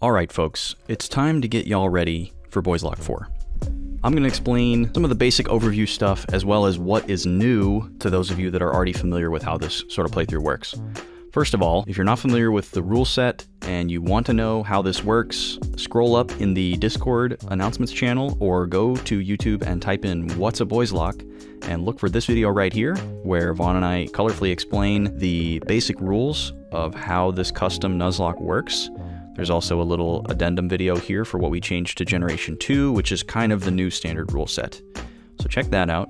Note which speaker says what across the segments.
Speaker 1: Alright folks, it's time to get y'all ready for Boyslocke 4. I'm going to explain some of the basic overview stuff as well as what is new to those of you that are already familiar with how this sort of playthrough works. First of all, if you're not familiar with the rule set and you want to know how this works, scroll up in the Discord announcements channel or go to YouTube and type in "What's a Boyslocke" and look for this video right here where Vaughn and I colorfully explain the basic rules of how this custom Nuzlocke works. There's also a little addendum video here for what we changed to Generation 2, which is kind of the new standard rule set. So check that out.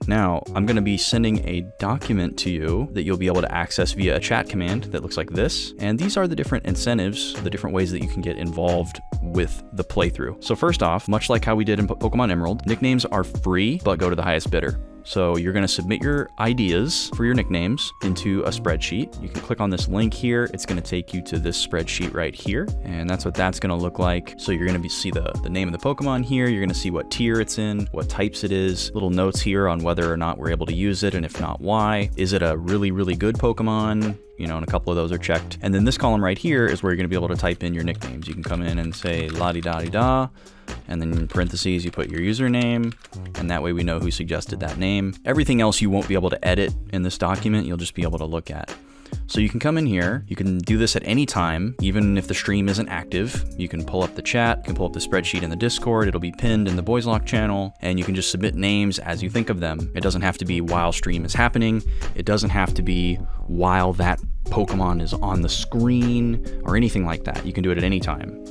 Speaker 1: Now, I'm going to be sending a document to you that you'll be able to access via a chat command that looks like this. And these are the different incentives, the different ways that you can get involved with the playthrough. So first off, much like how we did in Pokemon Emerald, nicknames are free, but go to the highest bidder. So you're going to submit your ideas for your nicknames into a spreadsheet. You can click on this link here. It's going to take you to this spreadsheet right here. And that's what that's going to look like. So you're going to see the name of the Pokemon here. You're going to see what tier it's in, what types it is, little notes here on whether or not we're able to use it, and if not, why. Is it a really, really good Pokemon? You know, and a couple of those are checked. And then this column right here is where you're going to be able to type in your nicknames. You can come in and say la-di-da-di-da, and then in parentheses you put your username, and that way we know who suggested that name. Everything else you won't be able to edit in this document, you'll just be able to look at. So you can come in here, you can do this at any time, even if the stream isn't active. You can pull up the chat, you can pull up the spreadsheet in the Discord, it'll be pinned in the Boyslocke channel, and you can just submit names as you think of them. It doesn't have to be while stream is happening, it doesn't have to be while that Pokemon is on the screen, or anything like that. You can do it at any time.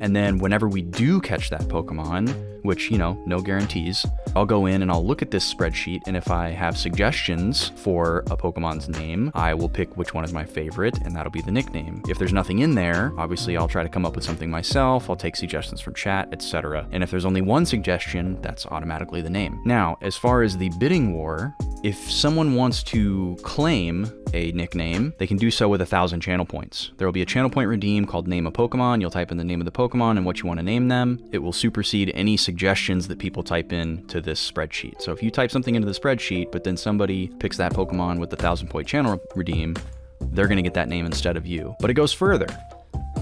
Speaker 1: And then whenever we do catch that Pokemon, which, you know, no guarantees, I'll go in and I'll look at this spreadsheet, and if I have suggestions for a Pokemon's name, I will pick which one is my favorite, and that'll be the nickname. If there's nothing in there, obviously I'll try to come up with something myself, I'll take suggestions from chat, etc. And if there's only one suggestion, that's automatically the name. Now, as far as the bidding war, if someone wants to claim a nickname, they can do so with 1,000 channel points. There will be a channel point redeem called Name a Pokemon. You'll type in the name of the Pokemon and what you want to name them. It will supersede any suggestions that people type in to this spreadsheet. So if you type something into the spreadsheet, but then somebody picks that Pokemon with the 1,000-point channel redeem, they're going to get that name instead of you. But it goes further.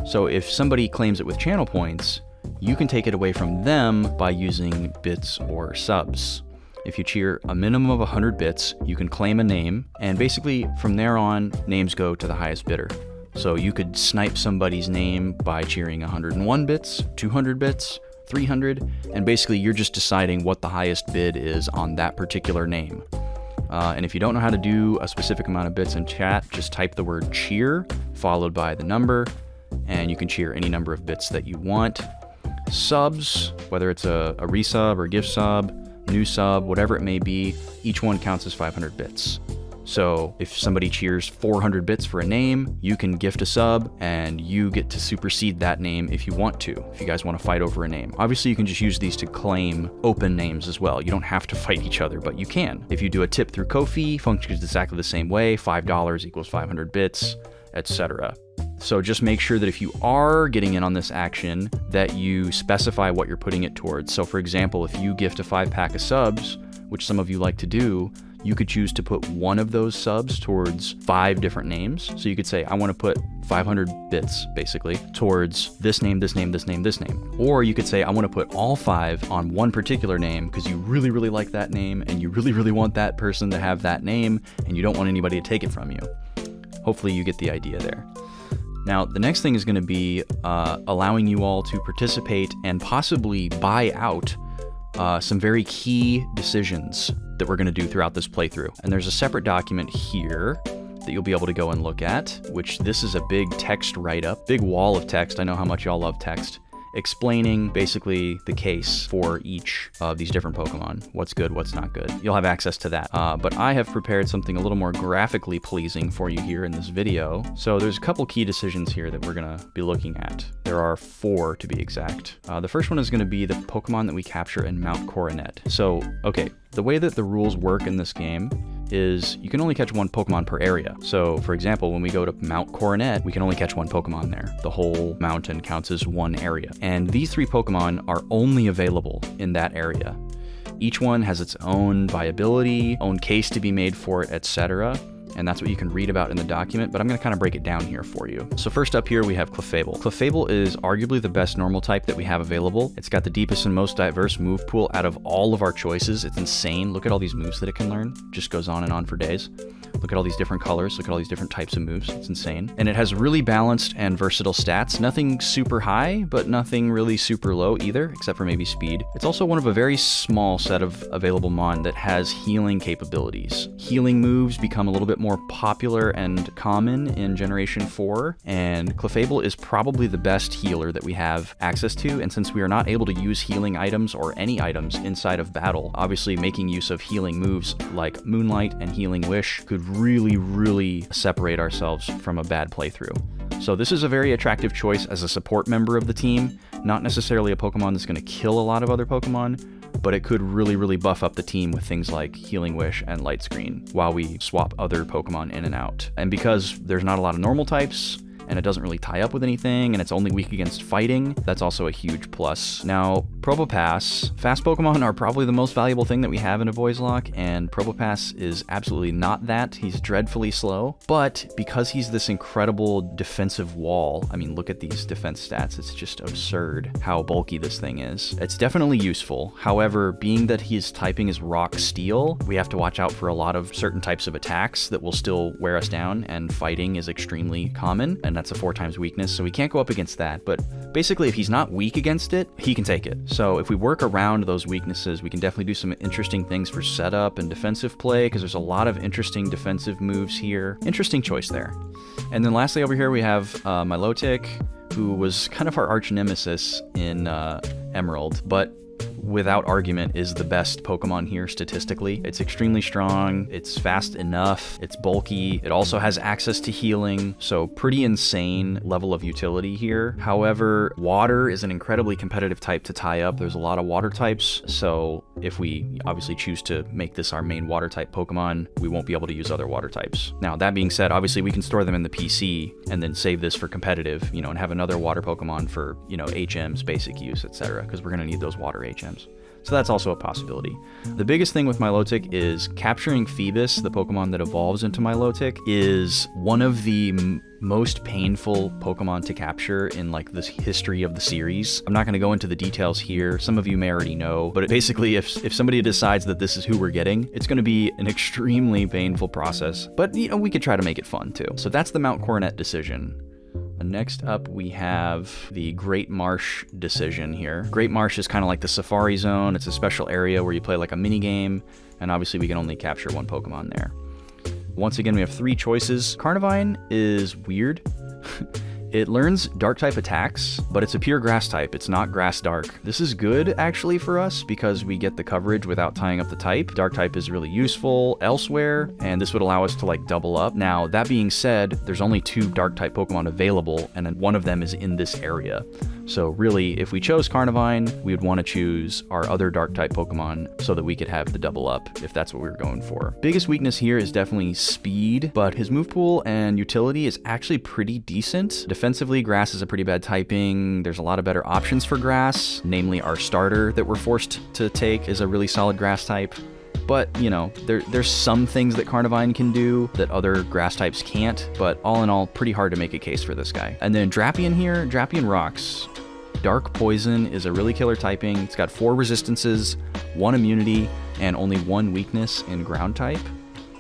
Speaker 1: So if somebody claims it with channel points, you can take it away from them by using bits or subs. If you cheer a minimum of 100 bits, you can claim a name, and basically from there on, names go to the highest bidder. So you could snipe somebody's name by cheering 101 bits, 200 bits, 300, and basically you're just deciding what the highest bid is on that particular name. And if you don't know how to do a specific amount of bits in chat, just type the word cheer, followed by the number, and you can cheer any number of bits that you want. Subs, whether it's a resub or gift sub, new sub, whatever it may be, each one counts as 500 bits. So if somebody cheers 400 bits for a name, you can gift a sub and you get to supersede that name if you want to, if you guys want to fight over a name. Obviously you can just use these to claim open names as well. You don't have to fight each other, but you can. If you do a tip through Ko-fi, functions exactly the same way, $5 equals 500 bits, etc. So just make sure that if you are getting in on this action, that you specify what you're putting it towards. So for example, if you gift a 5-pack of subs, which some of you like to do, you could choose to put one of those subs towards 5 different names. So you could say, I want to put 500 bits, basically, towards this name, this name, this name, this name. Or you could say, I want to put all 5 on one particular name because you really, really like that name and you really, really want that person to have that name and you don't want anybody to take it from you. Hopefully you get the idea there. Now, the next thing is going to be allowing you all to participate and possibly buy out some very key decisions that we're going to do throughout this playthrough. And there's a separate document here that you'll be able to go and look at, which this is a big text write-up, big wall of text. I know how much y'all love text. Explaining basically the case for each of these different Pokemon. What's good, what's not good. You'll have access to that. But I have prepared something a little more graphically pleasing for you here in this video. So there's a couple key decisions here that we're gonna be looking at. There are 4 to be exact. The first one is gonna be the Pokemon that we capture in Mount Coronet. So, okay, the way that the rules work in this game is you can only catch one Pokemon per area. So for example, when we go to Mount Coronet, we can only catch one Pokemon there. The whole mountain counts as one area. And these 3 Pokemon are only available in that area. Each one has its own viability, own case to be made for it, etc. and that's what you can read about in the document, but I'm going to kind of break it down here for you. So first up here we have Clefable. Clefable is arguably the best normal type that we have available. It's got the deepest and most diverse move pool out of all of our choices. It's insane. Look at all these moves that it can learn. Just goes on and on for days. Look at all these different colors. Look at all these different types of moves. It's insane. And it has really balanced and versatile stats. Nothing super high, but nothing really super low either, except for maybe speed. It's also one of a very small set of available mon that has healing capabilities. Healing moves become a little bit more popular and common in Generation 4, and Clefable is probably the best healer that we have access to, and since we are not able to use healing items or any items inside of battle, obviously making use of healing moves like Moonlight and Healing Wish could really separate ourselves from a bad playthrough. So this is a very attractive choice as a support member of the team, not necessarily a Pokemon that's going to kill a lot of other Pokemon, but it could really buff up the team with things like Healing Wish and Light Screen while we swap other Pokemon in and out. And because there's not a lot of normal types, and it doesn't really tie up with anything, and it's only weak against fighting, that's also a huge plus. Now, Probopass. Fast Pokemon are probably the most valuable thing that we have in a Boyslocke, and Probopass is absolutely not that. He's dreadfully slow, but because he's this incredible defensive wall, I mean, look at these defense stats. It's just absurd how bulky this thing is. It's definitely useful. However, being that his typing is Rock Steel, we have to watch out for a lot of certain types of attacks that will still wear us down, and fighting is extremely common, and that's a 4x weakness, so we can't go up against that. But basically, if he's not weak against it, he can take it. So if we work around those weaknesses, we can definitely do some interesting things for setup and defensive play, because there's a lot of interesting defensive moves here. Interesting choice there. And then lastly over here we have Milotic, who was kind of our arch nemesis in Emerald, but without argument is the best Pokemon here statistically. It's extremely strong, it's fast enough, it's bulky, it also has access to healing, so pretty insane level of utility here. However, water is an incredibly competitive type to tie up. There's a lot of water types, so if we obviously choose to make this our main water type Pokemon, we won't be able to use other water types. Now, that being said, obviously we can store them in the PC and then save this for competitive, you know, and have another water Pokemon for, you know, HMs, basic use, etc., because we're going to need those water HMs. So that's also a possibility. The biggest thing with Milotic is capturing Phoebus, the Pokemon that evolves into Milotic, is one of the most painful Pokemon to capture in like the history of the series. I'm not going to go into the details here. Some of you may already know, but basically if somebody decides that this is who we're getting, it's going to be an extremely painful process. But you know, we could try to make it fun too. So that's the Mount Coronet decision. Next up, we have the Great Marsh decision here. Great Marsh is kind of like the Safari Zone. It's a special area where you play like a mini game, and obviously we can only capture one Pokemon there. Once again, we have 3 choices. Carnivine is weird. It learns Dark-type attacks, but it's a pure Grass type. It's not Grass-Dark. This is good, actually, for us, because we get the coverage without tying up the type. Dark-type is really useful elsewhere, and this would allow us to, like, double up. Now, that being said, there's only 2 Dark-type Pokemon available, and then one of them is in this area. So really, if we chose Carnivine, we would want to choose our other Dark-type Pokemon so that we could have the double up, if that's what we were going for. Biggest weakness here is definitely speed, but his move pool and utility is actually pretty decent. Defensively, Grass is a pretty bad typing. There's a lot of better options for Grass, namely our starter that we're forced to take is a really solid Grass type. But, you know, there's some things that Carnivine can do that other Grass types can't, but all in all, pretty hard to make a case for this guy. And then Drapion here, Drapion rocks. Dark Poison is a really killer typing. It's got 4 resistances, 1 immunity, and only 1 weakness in ground type.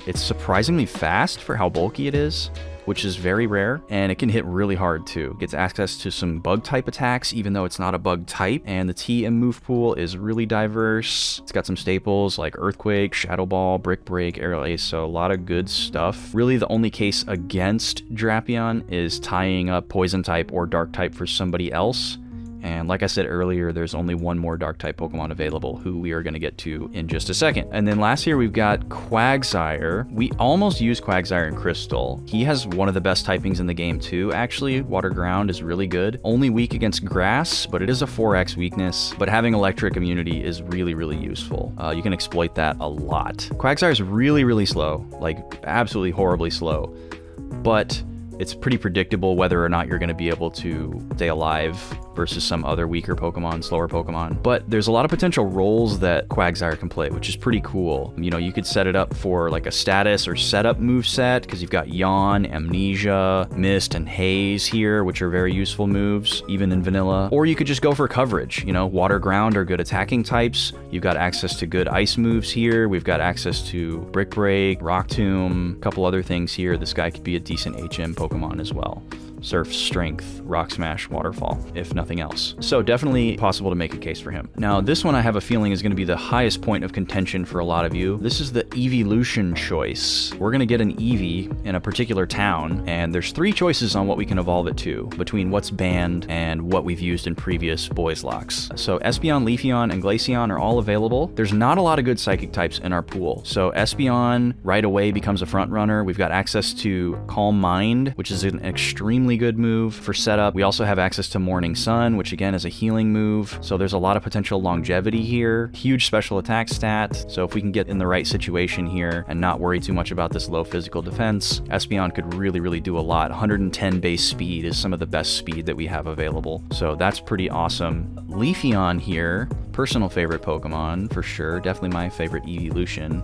Speaker 1: It's surprisingly fast for how bulky it is, which is very rare, and it can hit really hard too. It gets access to some bug type attacks, even though it's not a bug type, and the TM move pool is really diverse. It's got some staples like Earthquake, Shadow Ball, Brick Break, Aerial Ace, so a lot of good stuff. Really, the only case against Drapion is tying up Poison type or Dark type for somebody else. And like I said earlier, there's only 1 more Dark-type Pokemon available, who we are going to get to in just a second. And then last here, we've got Quagsire. We almost used Quagsire in Crystal. He has one of the best typings in the game, too, actually. Water Ground is really good. Only weak against Grass, but it is a 4x weakness. But having Electric immunity is really, really useful. You can exploit that a lot. Quagsire is really, really slow. Like, absolutely horribly slow. But It's pretty predictable whether or not you're going to be able to stay alive versus some other weaker Pokemon, slower Pokemon. But there's a lot of potential roles that Quagsire can play, which is pretty cool. You know, you could set it up for like a status or setup move set, because you've got Yawn, Amnesia, Mist, and Haze here, which are very useful moves, even in vanilla. Or you could just go for coverage. You know, Water, Ground are good attacking types. You've got access to good ice moves here. We've got access to Brick Break, Rock Tomb, a couple other things here. This guy could be a decent HM Pokemon as well. Surf, Strength, Rock Smash, Waterfall, if nothing else. So definitely possible to make a case for him. Now, this one I have a feeling is going to be the highest point of contention for a lot of you. This is the Eeveelution choice. We're going to get an Eevee in a particular town, and there's 3 choices on what we can evolve it to, between what's banned and what we've used in previous Boyslocks. So Espeon, Leafeon, and Glaceon are all available. There's not a lot of good Psychic types in our pool. So Espeon right away becomes a front runner. We've got access to Calm Mind, which is an extremely good move for setup. We also have access to Morning Sun, which again is a healing move. So there's a lot of potential longevity here. Huge special attack stat. So if we can get in the right situation here and not worry too much about this low physical defense, Espeon could really do a lot. 110 base speed is some of the best speed that we have available. So that's pretty awesome. Leafeon here, personal favorite Pokemon for sure. Definitely my favorite Eeveelution.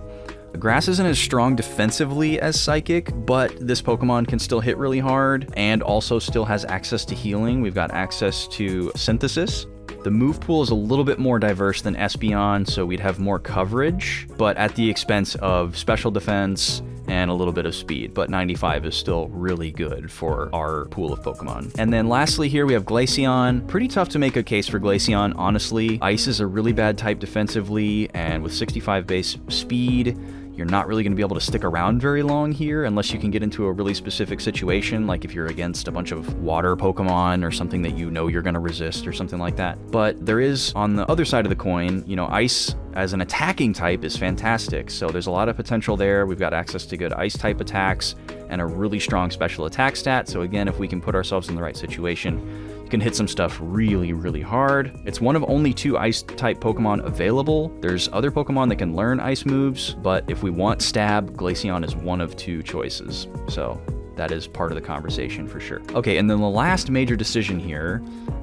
Speaker 1: Grass isn't as strong defensively as Psychic, but this Pokemon can still hit really hard and also still has access to healing. We've got access to Synthesis. The move pool is a little bit more diverse than Espeon, so we'd have more coverage, but at the expense of special defense and a little bit of speed, but 95 is still really good for our pool of Pokemon. And then lastly here we have Glaceon. Pretty tough to make a case for Glaceon, honestly. Ice is a really bad type defensively, and with 65 base speed, you're not really going to be able to stick around very long here unless you can get into a really specific situation, like if you're against a bunch of water Pokemon or something that you know you're going to resist or something like that. But there is, on the other side of the coin, you know, Ice as an attacking type is fantastic. So there's a lot of potential there. We've got access to good Ice type attacks and a really strong special attack stat. So again, if we can put ourselves in the right situation, you can hit some stuff really hard. It's one of only 2 Ice-type Pokemon available. There's other Pokemon that can learn Ice moves, but if we want Stab, Glaceon is one of 2 choices. So that is part of the conversation for sure. Okay, and then the last major decision here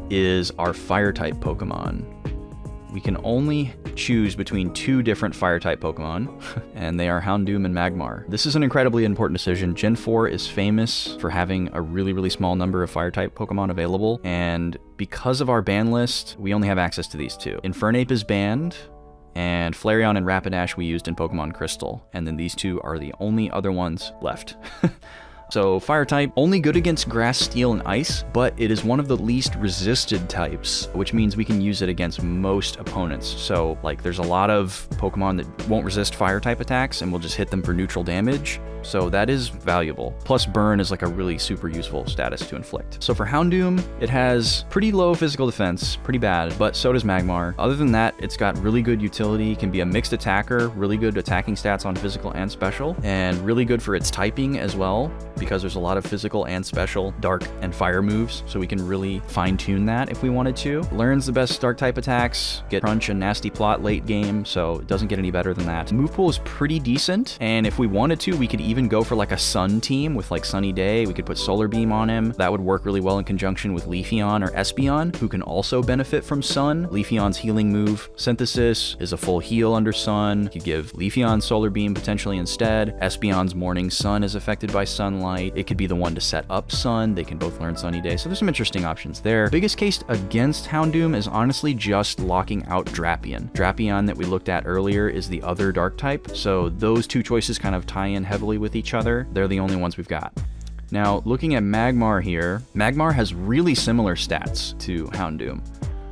Speaker 1: is our Fire-type Pokemon. We can only choose between 2 different Fire-type Pokemon, and they are Houndoom and Magmar. This is an incredibly important decision. Gen 4 is famous for having a really small number of Fire-type Pokemon available, and because of our ban list, we only have access to these 2. Infernape is banned, and Flareon and Rapidash we used in Pokemon Crystal, and then these 2 are the only other ones left. So Fire type, only good against Grass, Steel, and Ice, but it is one of the least resisted types, which means we can use it against most opponents. So like there's a lot of Pokemon that won't resist Fire type attacks and will just hit them for neutral damage. So that is valuable. Plus Burn is like a really super useful status to inflict. So for Houndoom, it has pretty low physical defense, pretty bad, but so does Magmar. Other than that, it's got really good utility, can be a mixed attacker, really good attacking stats on physical and special, and really good for its typing as well, because there's a lot of physical and special dark and fire moves, so we can really fine-tune that if we wanted to. Learns the best dark type attacks, get Crunch and Nasty Plot late game, so it doesn't get any better than that. Move pool is pretty decent, and if we wanted to, we could even go for like a Sun team with like Sunny Day. We could put Solar Beam on him. That would work really well in conjunction with Leafeon or Espeon, who can also benefit from Sun. Leafeon's healing move, Synthesis, is a full heal under Sun. You could give Leafeon Solar Beam potentially instead. Espeon's Morning Sun is affected by sunlight. It could be the one to set up Sun. They can both learn Sunny Day. So there's some interesting options there. Biggest case against Houndoom is honestly just locking out Drapion. Drapion that we looked at earlier is the other dark type. So those 2 choices kind of tie in heavily with each other. They're the only ones we've got. Now, looking at Magmar here, Magmar has really similar stats to Houndoom.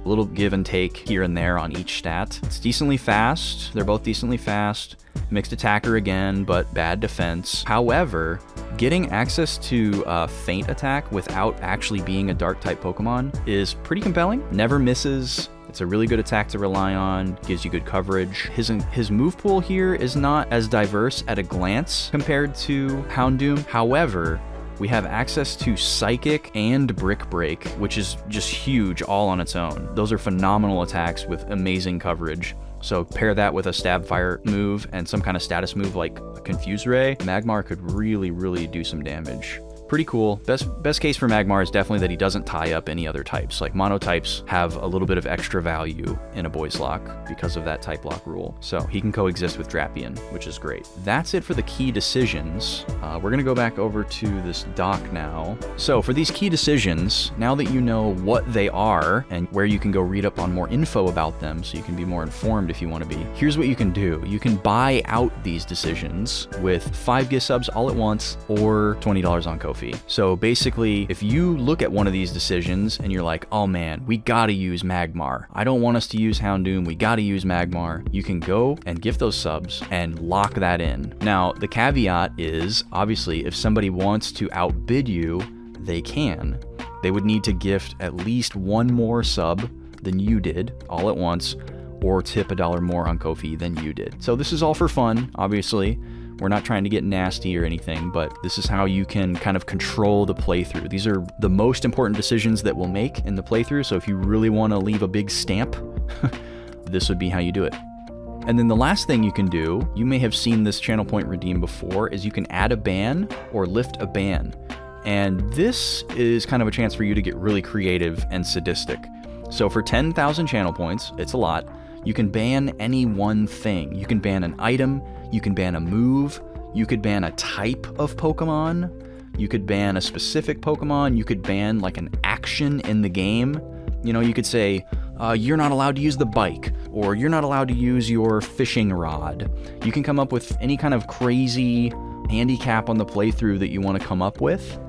Speaker 1: A little give and take here and there on each stat. It's decently fast. They're both decently fast. Mixed attacker again, but bad defense. However, getting access to Feint Attack without actually being a dark type Pokemon is pretty compelling. Never misses. It's a really good attack to rely on, gives you good coverage. His move pool here is not as diverse at a glance compared to Houndoom. However, we have access to Psychic and Brick Break, which is just huge all on its own. Those are phenomenal attacks with amazing coverage. So pair that with a Stab Fire move and some kind of status move like a Confuse Ray, Magmar could really do some damage. Pretty cool. Best case for Magmar is definitely that he doesn't tie up any other types. Like monotypes have a little bit of extra value in a Boyslocke because of that type lock rule. So he can coexist with Drapion, which is great. That's it for the key decisions. We're gonna go back over to this doc now. So for these key decisions, now that you know what they are and where you can go read up on more info about them so you can be more informed if you want to be, here's what you can do. You can buy out these decisions with 5 gift subs all at once or $20 on Ko-fi. So basically, if you look at one of these decisions and you're like, oh man, we gotta use Magmar. I don't want us to use Houndoom, we gotta use Magmar. You can go and gift those subs and lock that in. Now, the caveat is, obviously, if somebody wants to outbid you, they can. They would need to gift at least 1 more sub than you did all at once, or tip $1 more on Ko-fi than you did. So this is all for fun, obviously. We're not trying to get nasty or anything, but this is how you can kind of control the playthrough. These are the most important decisions that we'll make in the playthrough, so if you really want to leave a big stamp, this would be how you do it. And then the last thing you can do, you may have seen this channel point redeem before, is you can add a ban or lift a ban. And this is kind of a chance for you to get really creative and sadistic. So for 10,000 channel points, it's a lot, you can ban any one thing. You can ban an item, you can ban a move, you could ban a type of Pokemon, you could ban a specific Pokemon, you could ban like an action in the game. You know, you could say, you're not allowed to use the bike, or you're not allowed to use your fishing rod. You can come up with any kind of crazy handicap on the playthrough that you want to come up with.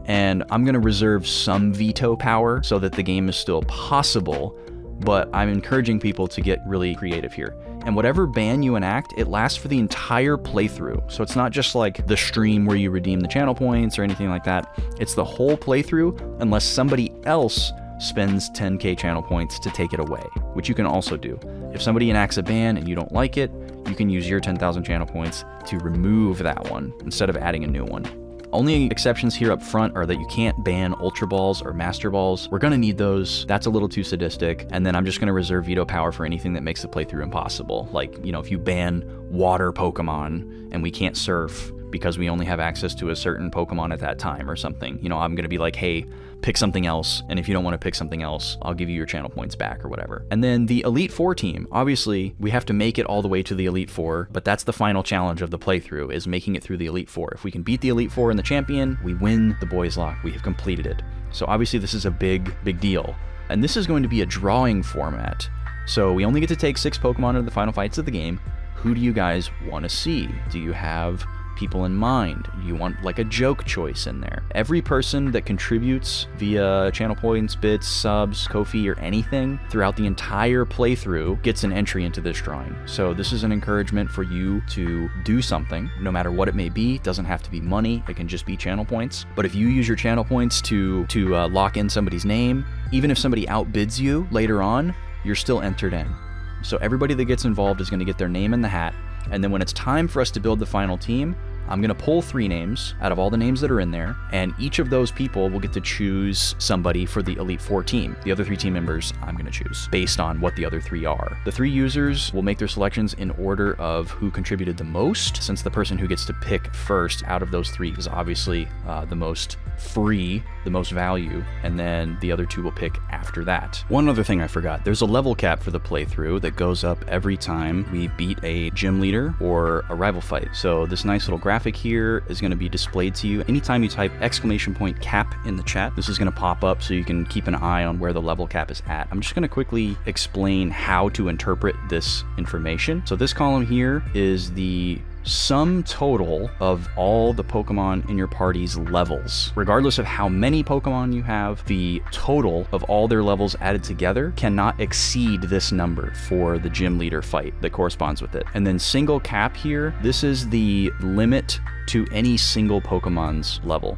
Speaker 1: And I'm going to reserve some veto power so that the game is still possible, but I'm encouraging people to get really creative here. And whatever ban you enact, it lasts for the entire playthrough. So it's not just like the stream where you redeem the channel points or anything like that. It's the whole playthrough unless somebody else spends 10k channel points to take it away, which you can also do. If somebody enacts a ban and you don't like it, you can use your 10,000 channel points to remove that one instead of adding a new one. Only exceptions here up front are that you can't ban Ultra Balls or Master Balls. We're gonna need those. That's a little too sadistic. And then I'm just gonna reserve veto power for anything that makes the playthrough impossible. Like, you know, if you ban water Pokemon and we can't surf because we only have access to a certain Pokemon at that time or something, you know, I'm gonna be like, hey, pick something else. And if you don't wanna pick something else, I'll give you your channel points back or whatever. And then the Elite Four team, obviously we have to make it all the way to the Elite Four, but that's the final challenge of the playthrough, is making it through the Elite Four. If we can beat the Elite Four and the champion, we win the Boyslocke. We have completed it. So obviously this is a big deal. And this is going to be a drawing format. So we only get to take 6 Pokemon into the final fights of the game. Who do you guys wanna see? Do you have people in mind? You want like a joke choice in there. Every person that contributes via channel points, bits, subs, Ko-fi, or anything throughout the entire playthrough gets an entry into this drawing. So this is an encouragement for you to do something, no matter what it may be. It doesn't have to be money, it can just be channel points. But if you use your channel points to lock in somebody's name, even if somebody outbids you later on, you're still entered in. So everybody that gets involved is going to get their name in the hat. And then when it's time for us to build the final team, I'm going to pull 3 names out of all the names that are in there, and each of those people will get to choose somebody for the Elite Four team. The other 3 team members I'm going to choose based on what the other 3 are. The 3 users will make their selections in order of who contributed the most, since the person who gets to pick first out of those 3 is obviously the most free, the most value, and then the other 2 will pick after that. One other thing I forgot, there's a level cap for the playthrough that goes up every time we beat a gym leader or a rival fight. So this nice little graphic here is going to be displayed to you anytime you type !cap in the chat. This is going to pop up so you can keep an eye on where the level cap is at. I'm just going to quickly explain how to interpret this information. So this column here is the sum total of all the Pokemon in your party's levels. Regardless of how many Pokemon you have, the total of all their levels added together cannot exceed this number for the gym leader fight that corresponds with it. And then single cap here, this is the limit to any single Pokemon's level.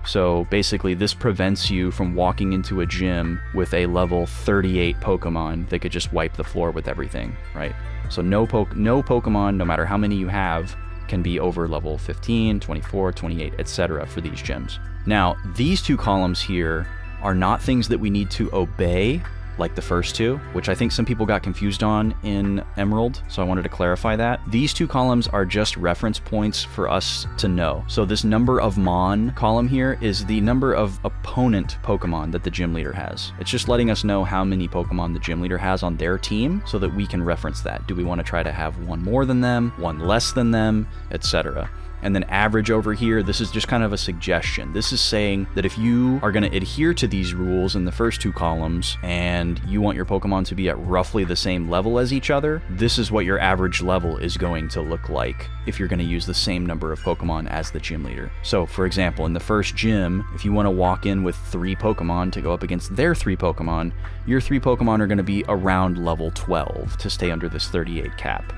Speaker 1: So basically this prevents you from walking into a gym with a level 38 Pokemon that could just wipe the floor with everything, right? So no Pokemon, no matter how many you have, can be over level 15, 24, 28, etc. for these gyms. Now, these 2 columns here are not things that we need to obey, like the first two, which I think some people got confused on in Emerald, so I wanted to clarify that. These two columns are just reference points for us to know. So this number of Mon column here is the number of opponent Pokemon that the gym leader has. It's just letting us know how many Pokemon the gym leader has on their team so that we can reference that. Do we want to try to have one more than them, one less than them, etc.? And then average over here, this is just kind of a suggestion. This is saying that if you are going to adhere to these rules in the first two columns and you want your Pokemon to be at roughly the same level as each other, this is what your average level is going to look like if you're going to use the same number of Pokemon as the gym leader. So for example, in the first gym, if you want to walk in with 3 Pokemon to go up against their 3 Pokemon, your 3 Pokemon are going to be around level 12 to stay under this 38 cap.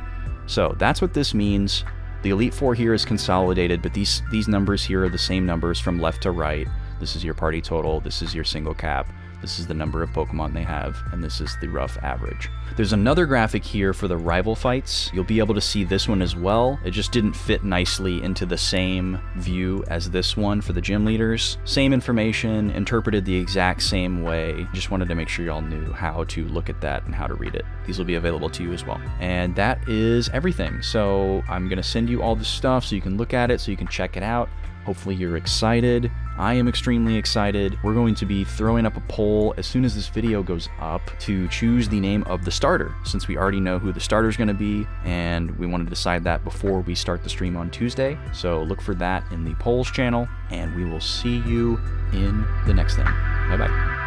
Speaker 1: So that's what this means. The Elite Four here is consolidated, but these numbers here are the same numbers from left to right. This is your party total, this is your single cap, this is the number of Pokemon they have, and this is the rough average. There's another graphic here for the rival fights. You'll be able to see this one as well. It just didn't fit nicely into the same view as this one for the gym leaders. Same information, interpreted the exact same way. Just wanted to make sure y'all knew how to look at that and how to read it. These will be available to you as well. And that is everything. So I'm gonna send you all this stuff so you can look at it, so you can check it out. Hopefully you're excited. I am extremely excited. We're going to be throwing up a poll as soon as this video goes up to choose the name of the starter, since we already know who the starter is going to be, and we want to decide that before we start the stream on Tuesday. So look for that in the polls channel, and we will see you in the next thing. Bye-bye.